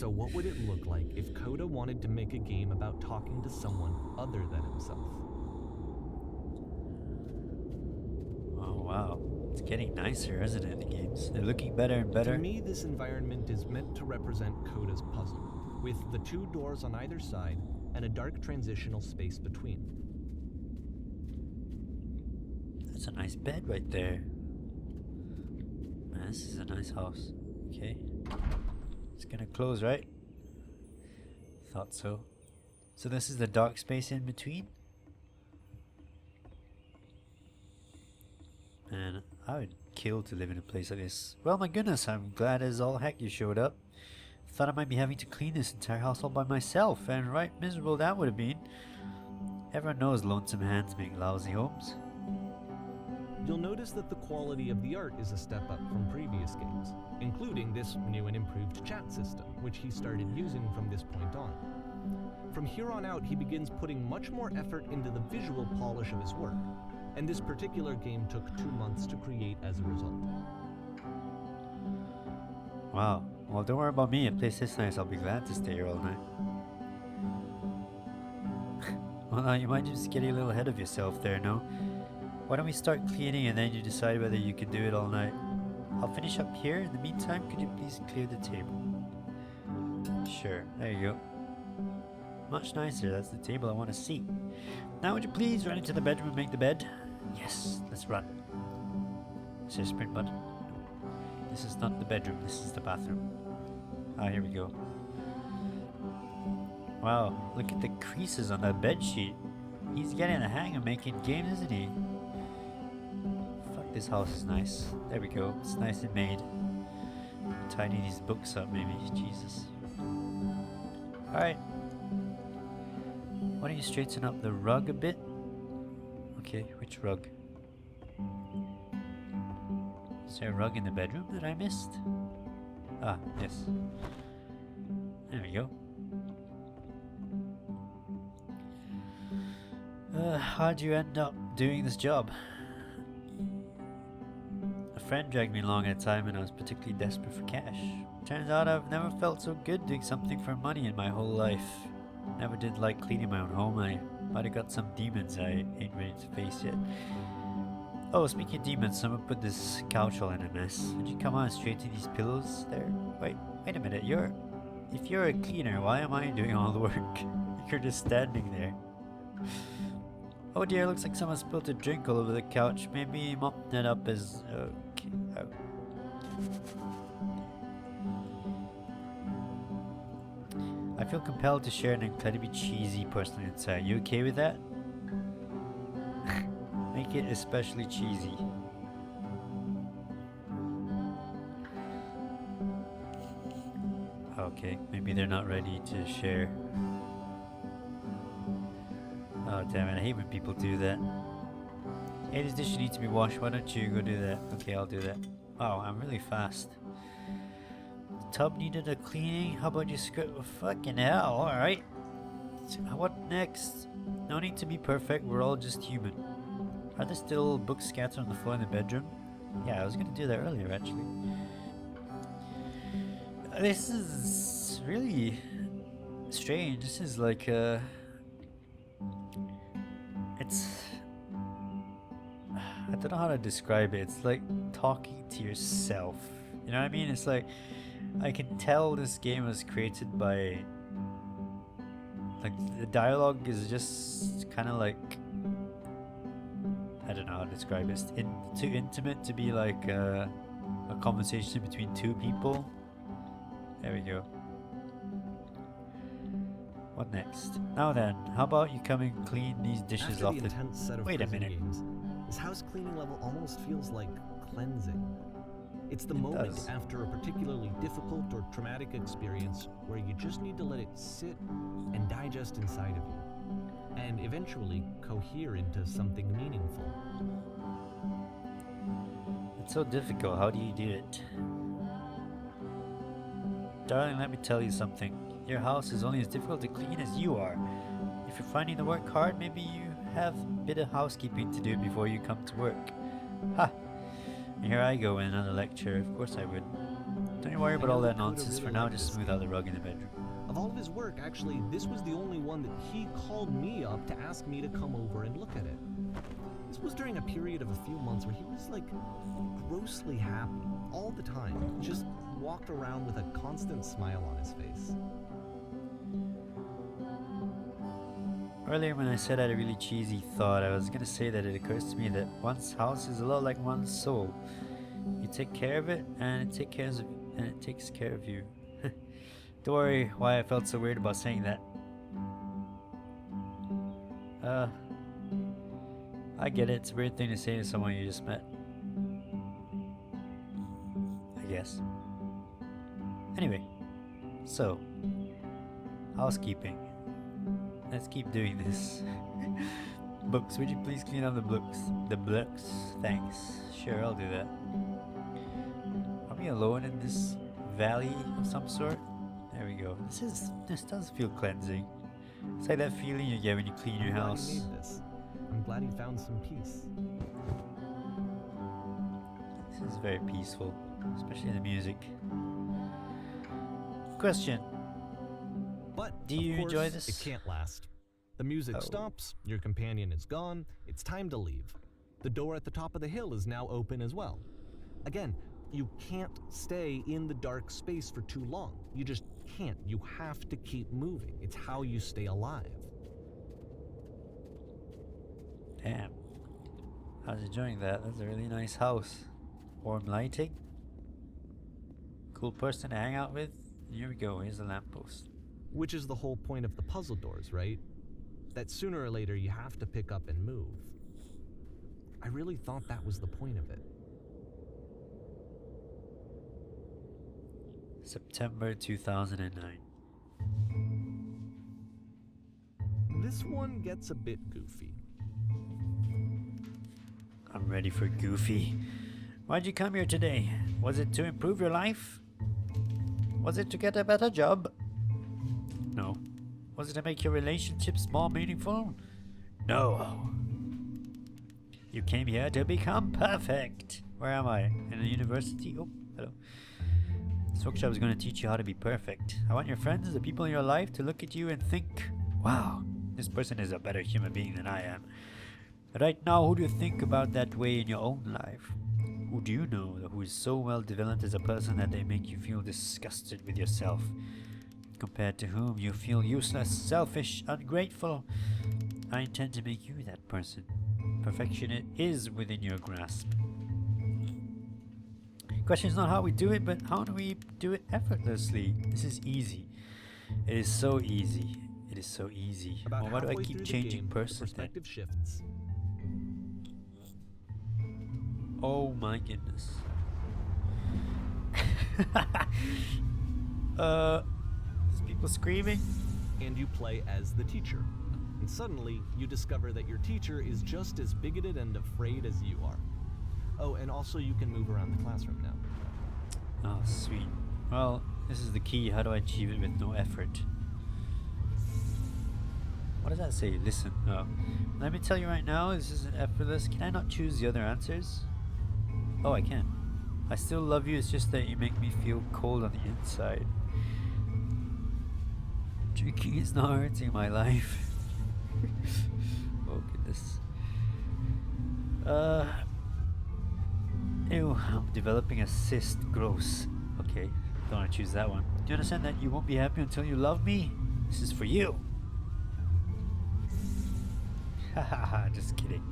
So what would it look like if Coda wanted to make a game about talking to someone other than himself? Oh wow, it's getting nicer, isn't it, the games? They're looking better and better. To me, this environment is meant to represent Coda's puzzle, with the 2 doors on either side and a dark transitional space between. That's a nice bed right there. Man, this is a nice house. Okay. It's gonna close, right? Thought so. So this is the dark space in between? Man, I would kill to live in a place like this. Well, my goodness, I'm glad as all heck you showed up. Thought I might be having to clean this entire house all by myself, and right miserable that would have been. Everyone knows lonesome hands make lousy homes. You'll notice that the quality of the art is a step up from previous games, including this new and improved chat system, which he started using from this point on. From here on out, he begins putting much more effort into the visual polish of his work, and this particular game took 2 months to create as a result. Wow. Well, don't worry about me. A place this nice, I'll be glad to stay here all night. Well, now you might just get a little ahead of yourself there, no? Why don't we start cleaning and then you decide whether you can do it all night? I'll finish up here. In the meantime, could you please clear the table? Sure. There you go. Much nicer. That's the table I want to see. Now would you please run into the bedroom and make the bed? Yes, let's run. Is there a sprint button? This is not the bedroom, this is the bathroom. Ah, here we go. Wow, look at the creases on that bed sheet. He's getting the hang of making games, isn't he? Fuck, this house is nice. There we go, it's nice and made. Tidy these books up maybe, Jesus. Alright. Why don't you straighten up the rug a bit? Okay, which rug? Is there a rug in the bedroom that I missed? Ah, yes. There we go. How'd you end up doing this job? A friend dragged me along at a time and I was particularly desperate for cash. Turns out I've never felt so good doing something for money in my whole life. Never did like cleaning my own home. I might have got some demons I ain't ready to face yet. Oh, speaking of demons, someone put this couch all in a mess. Would you come on and straighten these pillows there? Wait a minute, if you're a cleaner, why am I doing all the work? You're just standing there. Oh dear, looks like someone spilled a drink all over the couch. Maybe mop that up as... okay. Oh. I feel compelled to share an incredibly cheesy personal insight. You okay with that? Make it especially cheesy. Okay, maybe they're not ready to share. Oh damn it, I hate when people do that. Hey, this dish needs to be washed, why don't you go do that? Okay, I'll do that. Wow, I'm really fast. The tub needed a cleaning, how about you fucking hell, alright. What next? No need to be perfect, we're all just human. Are there still books scattered on the floor in the bedroom? Yeah, I was gonna do that earlier actually. This is really strange. This is like it's... I don't know how to describe it. It's like talking to yourself. You know what I mean? It's like, I can tell this game was created by... like, the dialogue is just kind of like... I don't know how to describe it. It's too intimate to be like a conversation between 2 people. There we go. What next? Now then, how about you come and clean these dishes After off the intense set of Wait a prison minute. games, this house cleaning level almost feels like cleansing. It's the moment does. after a particularly difficult or traumatic experience where you just need to let it sit and digest inside of you, and eventually cohere into something meaningful. It's so difficult. How do you do it? Darling, let me tell you something. Your house is only as difficult to clean as you are. If you're finding the work hard, maybe you have a bit of housekeeping to do before you come to work. Ha! And here I go in another lecture. Of course I would. Don't you worry I about know all that Coda nonsense for really now, liked just this smooth game. out the rug in the bedroom. Of all of his work, actually, this was the only one that he called me up to ask me to come over and look at it. This was during a period of a few months where he was like grossly happy all the time, just walked around with a constant smile on his face. Earlier when I said I had a really cheesy thought, I was gonna say that it occurs to me that one's house is a lot like one's soul. You take care of it, and it takes care of you. Don't worry why I felt so weird about saying that. I get it. It's a weird thing to say to someone you just met. I guess. Anyway, so housekeeping. Let's keep doing this. Books, would you please clean up the books? The books? Thanks. Sure, I'll do that. Are we alone in this valley of some sort? There we go. This does feel cleansing. It's like that feeling you get when you clean your I'm glad house. he made this. I'm glad he found some peace. This is very peaceful, especially the music. Question. But Do you of course, enjoy this? It can't last. The music Oh. stops, your companion is gone, it's time to leave. The door at the top of the hill is now open as well. Again, you can't stay in the dark space for too long. You just can't. You have to keep moving. It's how you stay alive. Damn. I was enjoying that. That's a really nice house. Warm lighting. Cool person to hang out with. Here we go. Here's the lamppost. Which is the whole point of the puzzle doors, right? That sooner or later you have to pick up and move. I really thought that was the point of it. September 2009. This one gets a bit goofy. I'm ready for goofy. Why'd you come here today? Was it to improve your life? Was it to get a better job? No. Was it to make your relationships more meaningful? No. You came here to become perfect. Where am I? In a university? Oh, hello. This workshop is going to teach you how to be perfect. I want your friends, the people in your life, to look at you and think, wow, this person is a better human being than I am. Right now, who do you think about that way in your own life? Who do you know who is so well developed as a person that they make you feel disgusted with yourself? Compared to whom you feel useless, selfish, ungrateful? I intend to make you that person. Perfection is within your grasp. Question is not how we do it, but how do we do it effortlessly? This is easy. It is so easy. It is so easy. About Well, why do I halfway keep through the changing game, the persons then? perspective shifts. Oh my goodness. There's people screaming. And you play as the teacher. And suddenly, you discover that your teacher is just as bigoted and afraid as you are. Oh, and also you can move around the classroom now. Oh, sweet. Well, this is the key. How do I achieve it with no effort? What does that say? Listen. Oh. Let me tell you right now, this isn't effortless. Can I not choose the other answers? Oh, I can. I still love you, it's just that you make me feel cold on the inside. Drinking is not hurting my life. Oh, goodness. Ew, I'm developing a cyst. Gross. Okay, don't want to choose that one. Do you understand that you won't be happy until you love me? This is for you. Hahaha, just kidding.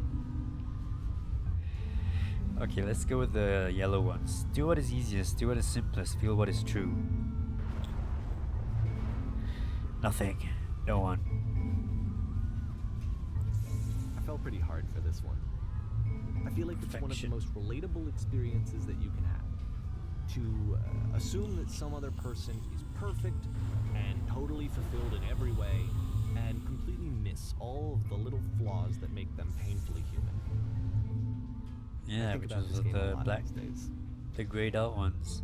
Okay, let's go with the yellow ones. Do what is easiest, do what is simplest, feel what is true. Nothing. No one. I felt pretty hard for this one. I feel like it's one of the Perfection. most relatable experiences that you can have. To assume that some other person is perfect and totally fulfilled in every way, and completely miss all of the little flaws that make them painfully human. I Yeah, think which about was this game a the lot black, these days. the grayed out ones.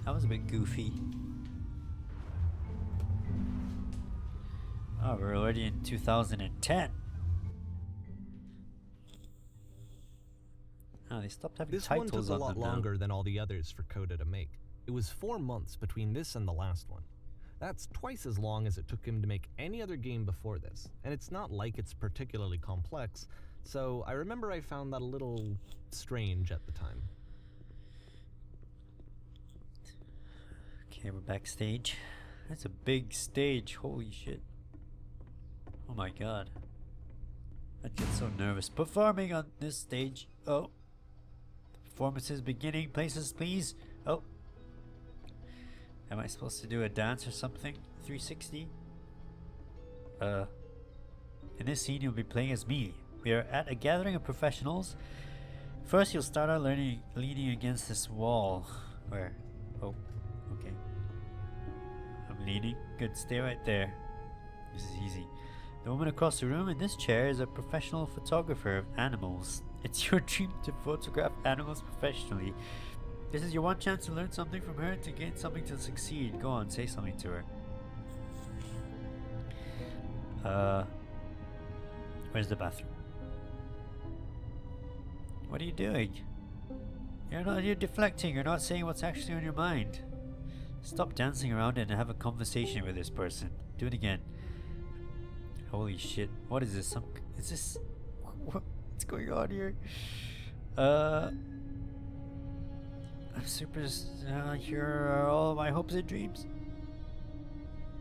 That was a bit goofy. Oh, we're already in 2010. Oh, they stopped having This one titles took a on lot them now. longer than all the others for Coda to make. It was 4 months between this and the last one. That's twice as long as it took him to make any other game before this, and it's not like it's particularly complex, so I remember I found that a little strange at the time. Okay, we're backstage. That's a big stage, holy shit. Oh my god. I'd get so nervous performing on this stage. Oh. The performance is beginning. Places, please. Oh. Am I supposed to do a dance or something? 360? In this scene, you'll be playing as me. We are at a gathering of professionals. First, you'll start out leaning against this wall. Where? Oh, okay. I'm leaning. Good, stay right there. This is easy. The woman across the room in this chair is a professional photographer of animals. It's your dream to photograph animals professionally. This is your one chance to learn something from her, to gain something, to succeed. Go on, say something to her. Where's the bathroom? What are you doing? You're deflecting, you're not saying what's actually on your mind. Stop dancing around it and have a conversation with this person. Do it again. Holy shit, what is this? What's going on here? I'm super, here are all my hopes and dreams.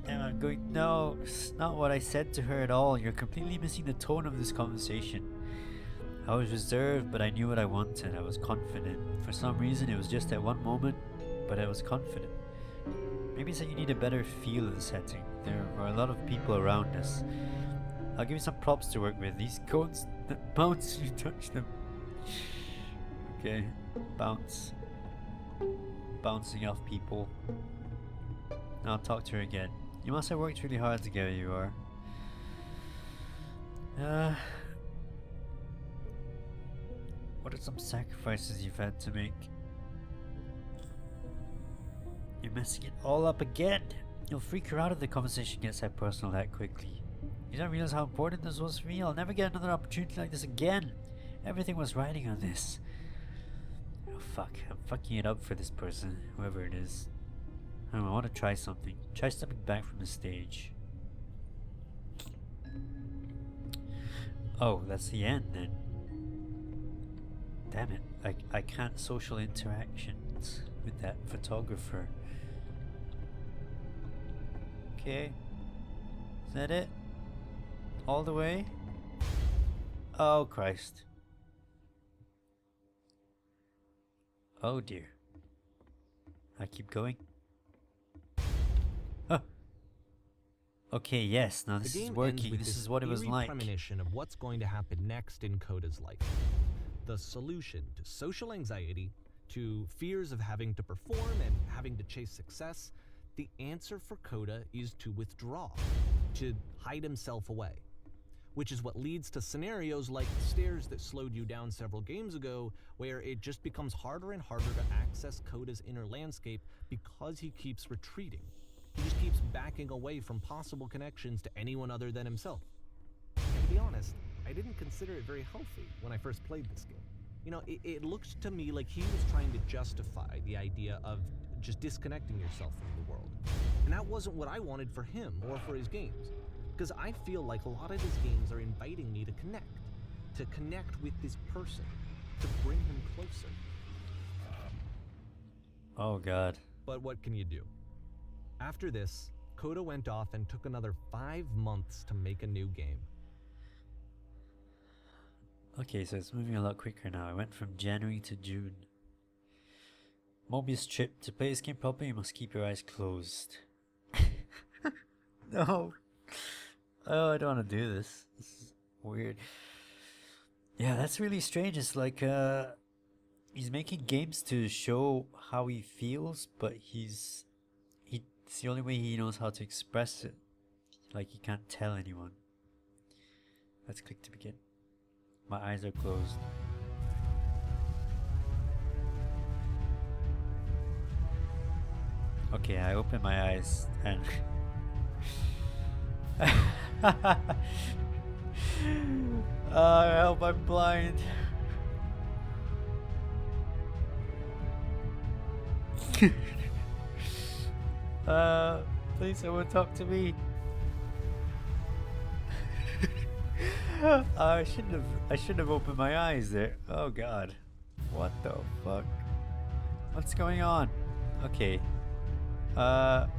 And I'm going, no, it's not what I said to her at all. You're completely missing the tone of this conversation. I was reserved, but I knew what I wanted. I was confident. For some reason, it was just at one moment, but I was confident. Maybe it's that you need a better feel of the setting. There are a lot of people around us. I'll give you some props to work with. These cones that bounce when you touch them. Okay, bounce. Bouncing off people. Now I'll talk to her again. You must have worked really hard to get where you are. What are some sacrifices you've had to make? You're messing it all up again. You'll freak her out if the conversation gets that personal that quickly. You don't realize how important this was for me. I'll never get another opportunity like this again. Everything was riding on this. Oh fuck, I'm fucking it up for this person, whoever it is. I don't know, I want to try something. Try stepping back from the stage. Oh, that's the end then. Damn it, I can't social interactions with that photographer. Okay. Is that it? All the way? Oh Christ. Oh dear. I keep going. Huh. Okay, yes, now this is working. This is what it was like. Premonition of what's going to happen next in Coda's life. The solution to social anxiety, to fears of having to perform and having to chase success, the answer for Coda is to withdraw, to hide himself away. Which is what leads to scenarios like the stairs that slowed you down several games ago, where it just becomes harder and harder to access Coda's inner landscape because he keeps retreating. He just keeps backing away from possible connections to anyone other than himself. And to be honest, I didn't consider it very healthy when I first played this game. You know, it looked to me like he was trying to justify the idea of just disconnecting yourself from the world. And that wasn't what I wanted for him or for his games. Because I feel like a lot of his games are inviting me to connect with this person, to bring him closer. Oh god. But what can you do? After this, Coda went off and took another 5 months to make a new game. Okay, so it's moving a lot quicker now. I went from January to June. Mobius trip. To play this game properly, you must keep your eyes closed. No. Oh, I don't want to do this. This is weird. Yeah, that's really strange. It's like, he's making games to show how he feels, but it's the only way he knows how to express it. Like, he can't tell anyone. Let's click to begin. My eyes are closed. Okay, I open my eyes and help, I'm blind. Please someone talk to me. I shouldn't have opened my eyes there. Oh god. What the fuck? What's going on? Okay.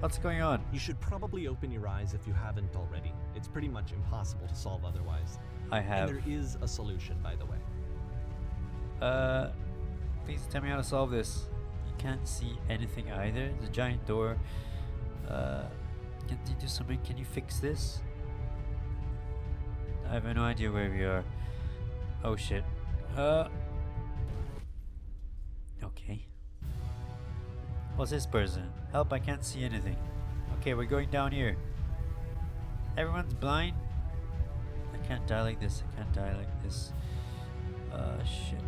What's going on? You should probably open your eyes if you haven't already. It's pretty much impossible to solve otherwise. I have. And there is a solution, by the way. Please tell me how to solve this. You can't see anything either. There's a giant door. Can you do something? Can you fix this? I have no idea where we are. Oh shit. Okay. What's this person? Help, I can't see anything. Okay, we're going down here. Everyone's blind? I can't die like this. I can't die like this. Shit.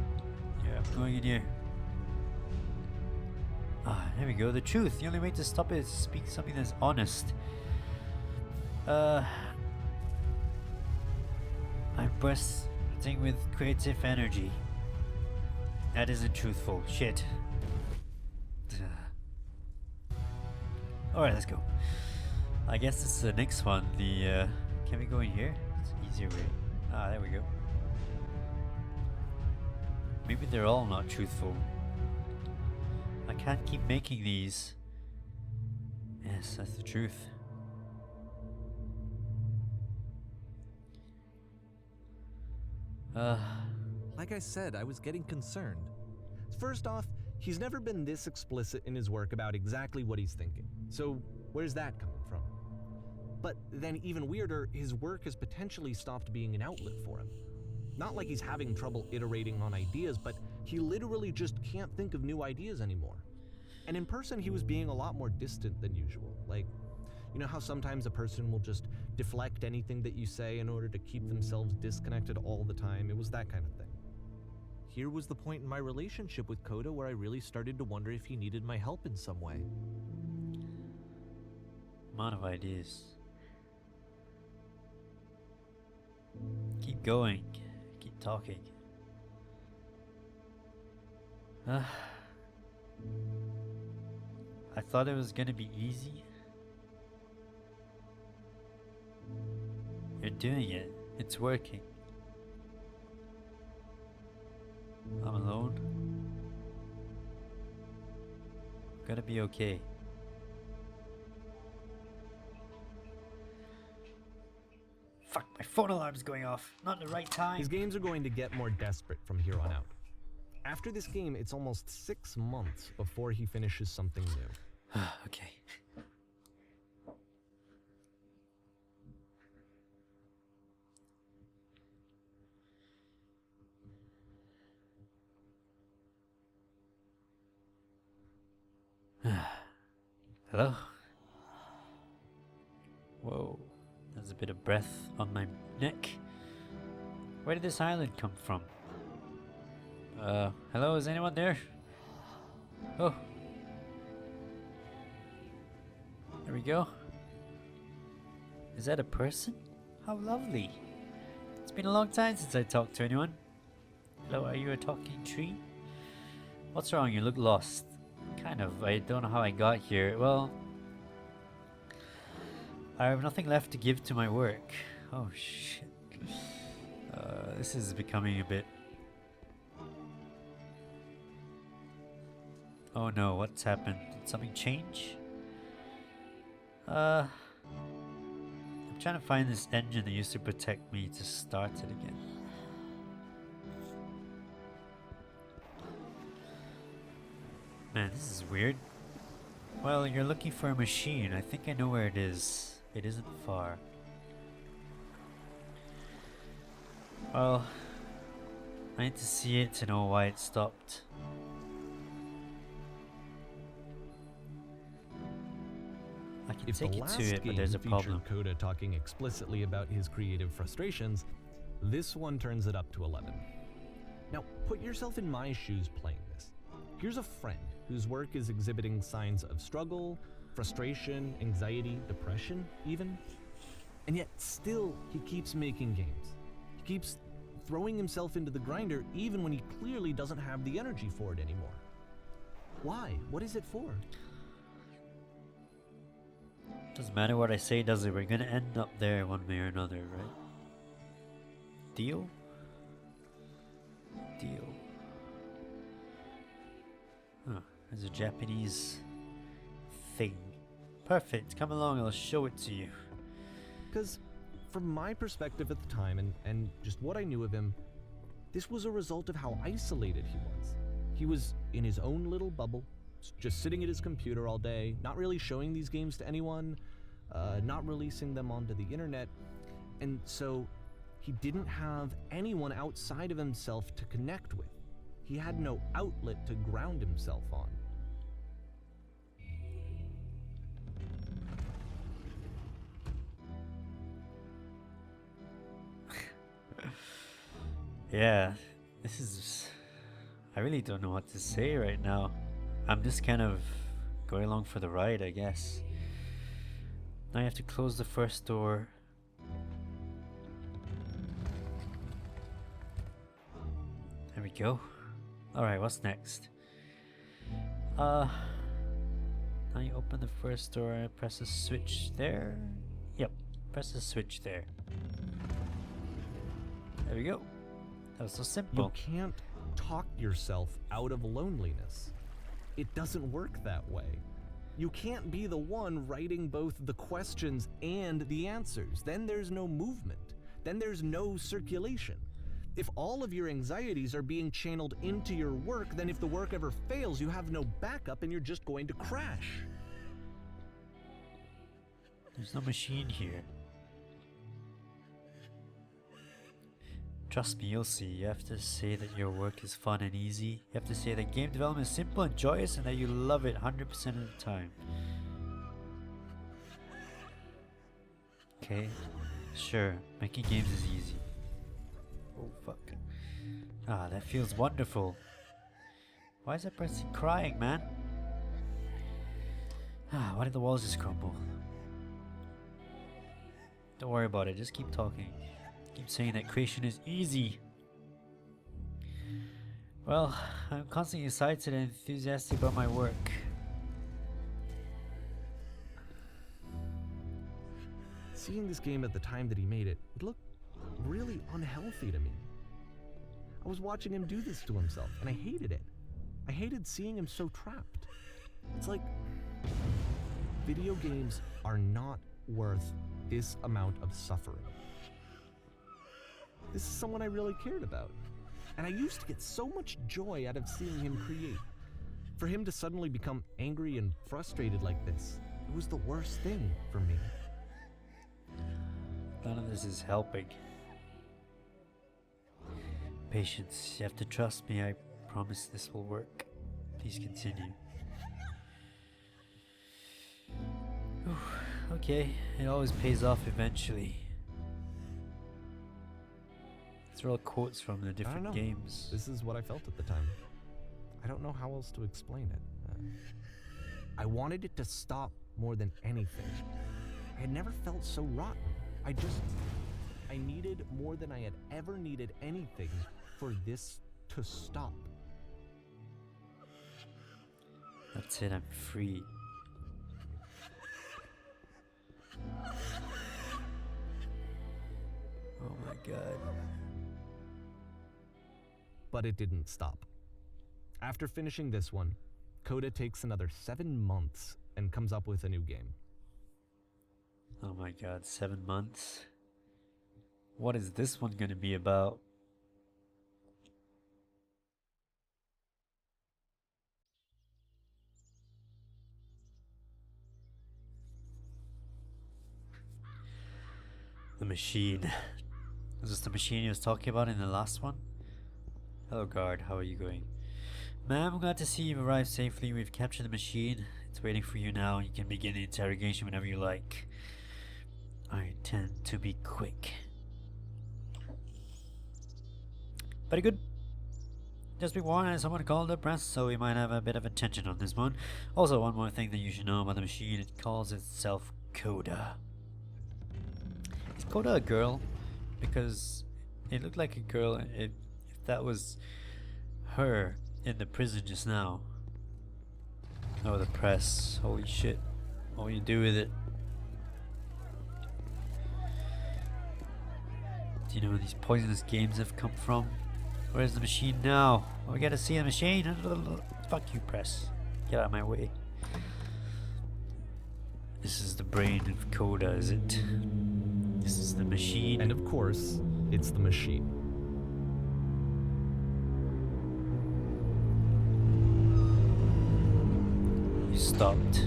Yeah, I'm going in here. Ah, there we go. The truth. The only way to stop it is to speak something that's honest. I'm bursting with creative energy. That isn't truthful. Shit. Alright, let's go. I guess this is the next one. The, can we go in here? It's an easier way. Ah, there we go. Maybe they're all not truthful. I can't keep making these. Yes, that's the truth. Like I said, I was getting concerned. First off, he's never been this explicit in his work about exactly what he's thinking. So where's that coming from? But then even weirder, his work has potentially stopped being an outlet for him. Not like he's having trouble iterating on ideas, but he literally just can't think of new ideas anymore. And in person, he was being a lot more distant than usual. Like, you know how sometimes a person will just deflect anything that you say in order to keep themselves disconnected all the time? It was that kind of thing. Here was the point in my relationship with Coda where I really started to wonder if he needed my help in some way. Amount of ideas. Keep going. Keep talking. I thought it was gonna be easy. You're doing it. It's working. I'm alone. Gotta be okay. Fuck, my phone alarm's going off. Not in the right time. His games are going to get more desperate from here on out. After this game, it's almost 6 months before he finishes something new. Okay. Hello? Whoa, there's a bit of breath on my neck. Where did this island come from? Hello, is anyone there? Oh. There we go. Is that a person? How lovely. It's been a long time since I talked to anyone. Hello, are you a talking tree? What's wrong? You look lost. Kind of. I don't know how I got here. Well, I have nothing left to give to my work. Oh shit. This is becoming a bit... Oh no, what's happened? Did something change? I'm trying to find this engine that used to protect me to start it again. Man, this is weird. Well, you're looking for a machine. I think I know where it is. It isn't far. Well, I need to see it to know why it stopped. I can take it to it, but there's a problem. Coda talking explicitly about his creative frustrations, this one turns it up to 11. Now, put yourself in my shoes playing this. Here's a friend whose work is exhibiting signs of struggle, frustration, anxiety, depression, even. And yet, still, he keeps making games. He keeps throwing himself into the grinder even when he clearly doesn't have the energy for it anymore. Why? What is it for? Doesn't matter what I say, does it? We're gonna end up there one way or another, right? Deal? Deal. Oh, there's a Japanese thing. Perfect, come along, I'll show it to you. Because from my perspective at the time and just what I knew of him, this was a result of how isolated he was. He was in his own little bubble, just sitting at his computer all day, not really showing these games to anyone, not releasing them onto the internet, and so he didn't have anyone outside of himself to connect with. He had no outlet to ground himself on. Yeah, this is... I really don't know what to say right now. I'm just kind of going along for the ride, I guess. Now I have to close the first door. There we go. Alright, what's next? Now you open the first door and press a switch there. Yep, press the switch there. There we go. That was so simple. You can't talk yourself out of loneliness. It doesn't work that way. You can't be the one writing both the questions and the answers. Then there's no movement. Then there's no circulation. If all of your anxieties are being channeled into your work, then if the work ever fails, you have no backup and you're just going to crash. There's no machine here. Trust me, you'll see. You have to say that your work is fun and easy. You have to say that game development is simple and joyous and that you love it 100% of the time. Okay, sure, making games is easy. Oh fuck. Ah, that feels wonderful. Why is that person crying, man? Ah, why did the walls just crumble? Don't worry about it, just keep talking. Keep saying that creation is easy. Well, I'm constantly excited and enthusiastic about my work. Seeing this game at the time that he made it, it looked really unhealthy to me. I was watching him do this to himself, and I hated it. I hated seeing him so trapped. It's like, video games are not worth this amount of suffering. This is someone I really cared about. And I used to get so much joy out of seeing him create. For him to suddenly become angry and frustrated like this, it was the worst thing for me. None of this is helping. Patience, you have to trust me. I promise this will work. Please continue. Whew, okay, it always pays off eventually. These are all quotes from the different games. This is what I felt at the time. I don't know how else to explain it. I wanted it to stop more than anything. I had never felt so rotten. I needed more than I had ever needed anything for this to stop. That's it, I'm free. Oh my god. But it didn't stop. After finishing this one, Coda takes another 7 months and comes up with a new game. Oh my god, 7 months? What is this one gonna be about? The machine. Is this the machine he was talking about in the last one? Hello guard, how are you going? Ma'am, I'm glad to see you've arrived safely. We've captured the machine. It's waiting for you now. You can begin the interrogation whenever you like. I intend to be quick. Very good. Just be warned, someone called the press, so we might have a bit of attention on this one. Also, one more thing that you should know about the machine. It calls itself Coda. Is Coda a girl? Because it looked like a girl if that was her in the prison just now. Oh, the press. Holy shit. What will you do with it? Do you know where these poisonous games have come from? Where's the machine now? Oh, we gotta see the machine. Fuck you, press. Get out of my way. This is the brain of Coda, is it? This is the machine. And of course, it's the machine. You stopped.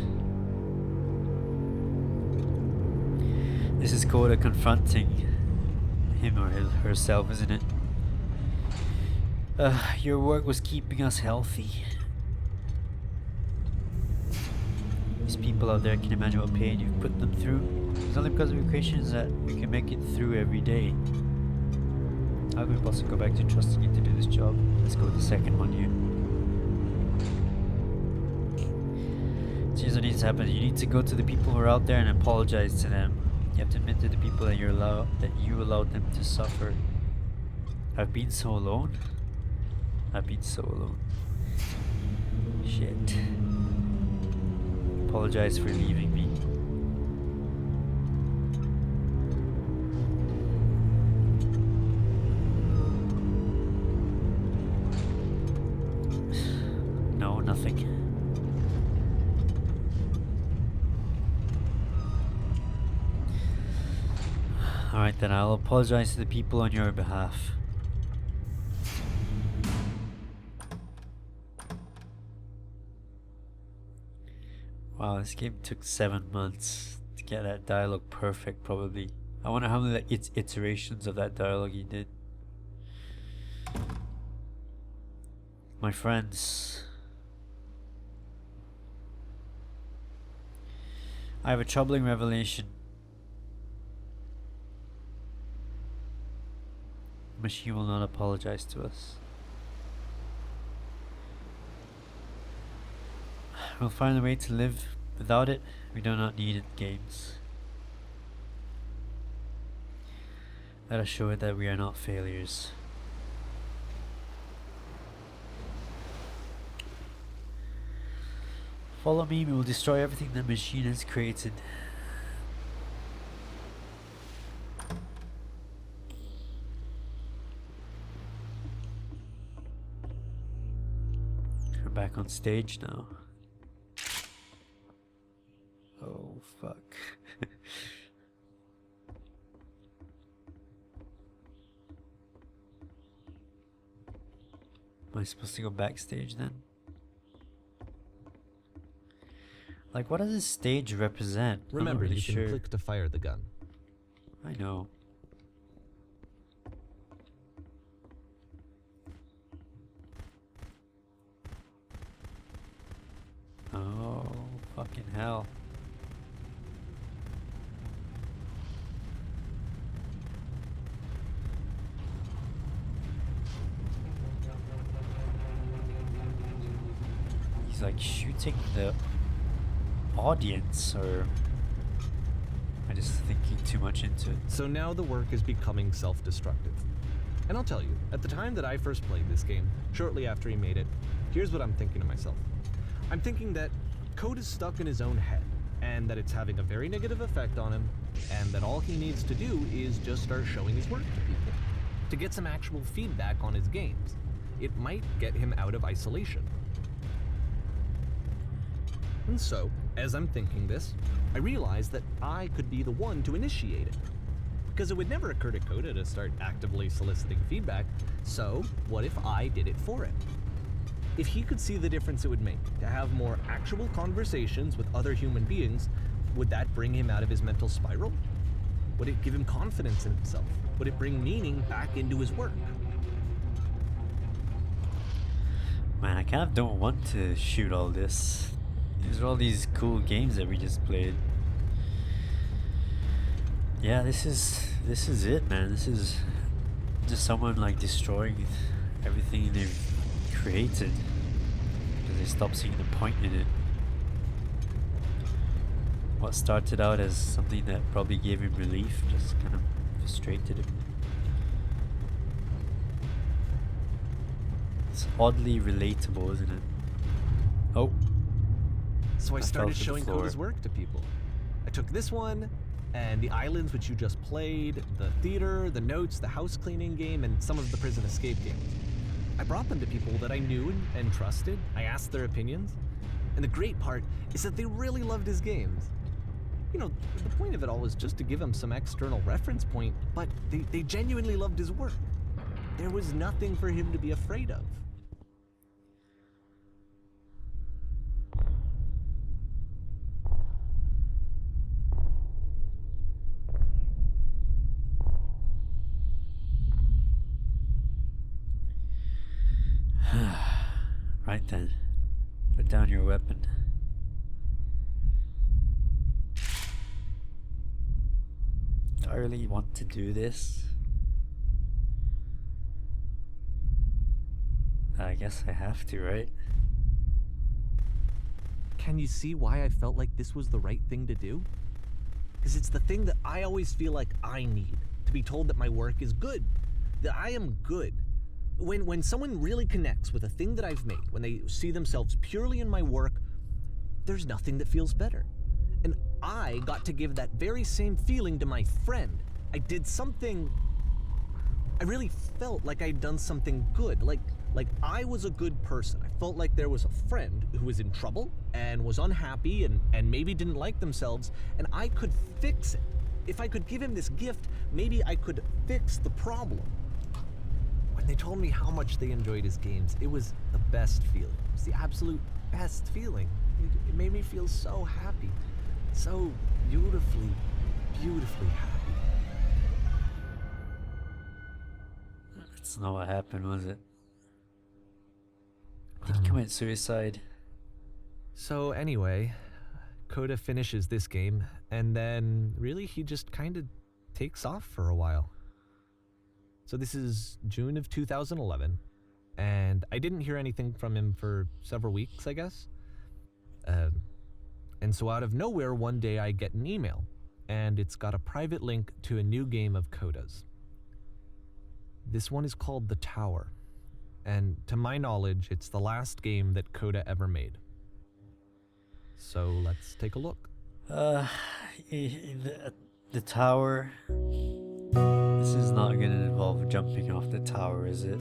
This is Coda confronting him or herself, isn't it? Your work was keeping us healthy. These people out there can imagine what pain you've put them through. It's only because of your creations that we can make it through every day. How can we possibly go back to trusting you to do this job? Let's go with the second one here. Here's what needs to happen. You need to go to the people who are out there and apologize to them. You have to admit to the people that you allowed them to suffer. I've been so alone. I've been so alone. Shit. Apologize for leaving me. No, nothing. Alright then, I'll apologize to the people on your behalf. Wow, this game took 7 months to get that dialogue perfect, probably. I wonder how many iterations of that dialogue he did. My friends, I have a troubling revelation. The machine will not apologize to us. We'll find a way to live without it. We do not need it, games. Let us show it that we are not failures. Follow me, we will destroy everything the machine has created. We're back on stage now. Oh, fuck. Am I supposed to go backstage then? Like, what does this stage represent? Remember, I'm not really you can sure. click to fire the gun. I know. Oh, fucking hell. He's like shooting the audience, or I'm just thinking too much into it. So now the work is becoming self-destructive. And I'll tell you, at the time that I first played this game, shortly after he made it, here's what I'm thinking to myself. I'm thinking that Code is stuck in his own head, and that it's having a very negative effect on him, and that all he needs to do is just start showing his work to people, to get some actual feedback on his games. It might get him out of isolation. And so, as I'm thinking this, I realize that I could be the one to initiate it. Because it would never occur to Coda to start actively soliciting feedback, so what if I did it for him? If he could see the difference it would make to have more actual conversations with other human beings, would that bring him out of his mental spiral? Would it give him confidence in himself? Would it bring meaning back into his work? Man, I kind of don't want to shoot all this. These are all these cool games that we just played. Yeah, this is it, man. This is just someone like destroying everything they've created because they stopped seeing the point in it. What started out as something that probably gave him relief just kind of frustrated him. It's oddly relatable, isn't it? Oh. So I fell started to the showing floor. Coda's work to people. I took this one, and the islands which you just played, the theater, the notes, the house cleaning game, and some of the prison escape games. I brought them to people that I knew and trusted. I asked their opinions. And the great part is that they really loved his games. You know, the point of it all was just to give him some external reference point, but they genuinely loved his work. There was nothing for him to be afraid of. Right then. Put down your weapon. Do I really want to do this? I guess I have to, right? Can you see why I felt like this was the right thing to do? Because it's the thing that I always feel like I need, to be told that my work is good, that I am good. When someone really connects with a thing that I've made, when they see themselves purely in my work, there's nothing that feels better. And I got to give that very same feeling to my friend. I did something, I really felt like I'd done something good, like I was a good person. I felt like there was a friend who was in trouble and was unhappy and maybe didn't like themselves, and I could fix it. If I could give him this gift, maybe I could fix the problem. When they told me how much they enjoyed his games, it was the best feeling. It was the absolute best feeling. It made me feel so happy. So beautifully, beautifully happy. That's not what happened, was it? Did he commit suicide? So anyway, Coda finishes this game, and then really he just kind of takes off for a while. So this is June of 2011, and I didn't hear anything from him for several weeks, I guess. And so out of nowhere, one day I get an email, and it's got a private link to a new game of Coda's. This one is called The Tower, and to my knowledge, it's the last game that Coda ever made. So let's take a look. The tower. This is not going to involve jumping off the tower, is it?